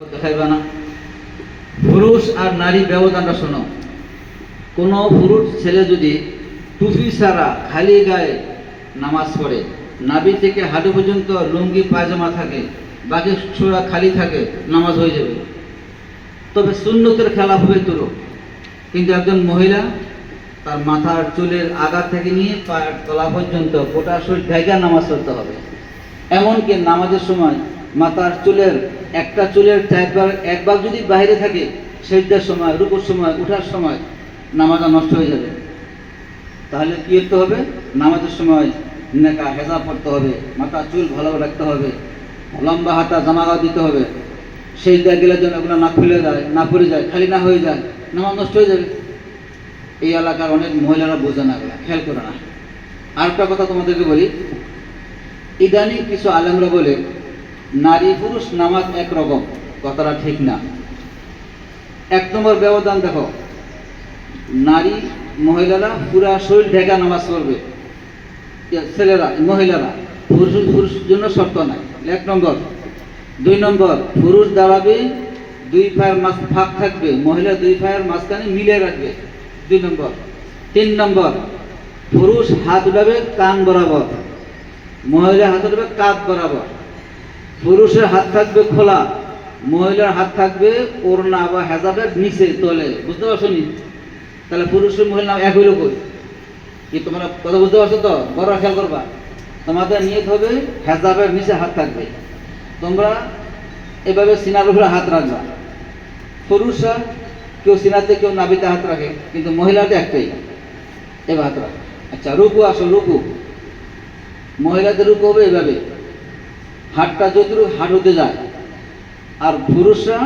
দেখাইবা না। পুরুষ আর নারী ব্যবধানটা শোনো। কোনো পুরুষ ছেলে যদি টুপি ছাড়া খালি গায়ে নামাজ পড়ে, নাভি থেকে হাঁটু পর্যন্ত লুঙ্গি পায়জামা থাকে, বাকি ছোড়া খালি থাকে, নামাজ হয়ে যাবে। তবে সুন্নতের খেলা হবে তুলো। কিন্তু একজন মহিলা তার মাথার চুলের আগা থেকে নিয়ে পায়ের তলা পর্যন্ত গোটা শরীর ঢেকে নামাজ পড়তে হবে। এমনকি নামাজের সময় মাথার চুলের একটা চুলের একবার যদি বাইরে থাকে, সেজদার সময়, রুকুর সময়, উঠার সময় নামাজটা নষ্ট হয়ে যাবে। তাহলে কি করতে হবে? নামাজের সময় নেকা হেজাব পড়তে হবে, মাথার চুল ভালো রাখতে হবে, লম্বা হাতা জামাগাও দিতে হবে। সেজদা গেলে যেন এগুলো না খুলে যায়, না পড়ে যায়, খালি না হয়ে যায়, নামাজ নষ্ট হয়ে যাবে। এই এলাকার অনেক মহিলারা বোঝে না, এগুলো খেয়াল করে না। আরেকটা কথা তোমাদেরকে বলি, ইদানিং কিছু আলেমরা বলে নারী পুরুষ নামাজ একরকম। কথাটা ঠিক না। এক নম্বর ব্যবধান দেখো, নারী মহিলারা পুরা শরীর ঢেকা নামাজ পড়বে, ছেলেরা মহিলারা, পুরুষের জন্য শর্ত নাই। এক নম্বর। দুই নম্বর, পুরুষ দাঁড়াবে, দুই পায়ের মাঝ ফাঁক থাকবে, মহিলা দুই পায়ের মাঝখানে মিলে রাখবে। দুই নম্বর। তিন নম্বর, পুরুষ হাত উঠাবে কান বরাবর, মহিলার হাত উঠাবে কাঁধ বরাবর। পুরুষের হাত থাকবে খোলা, মহিলার হাত থাকবে ওড়না বা হেজাবের নিচে তলে। বুঝতে পারছো নি? তাহলে পুরুষের মহিলা এক হইল কই? কি তোমরা কথা বুঝতে পারছো তো? বড় খেয়াল করবা। তোমাদের নিয়ত হবে হেজাবের নিচে হাত থাকবে, তোমরা এভাবে সিনার উপরে হাত রাখবা। পুরুষরা কেউ সিনাতে, কেউ নাভিতে হাত রাখে, কিন্তু মহিলাদের একটাই, এবার হাত রাখে। আচ্ছা, রুকু আসো। রুকু মহিলাদের রুকু হবে এভাবে, হাতটা যতটুকু হাঁটুতে যায়। আর পুরুষরা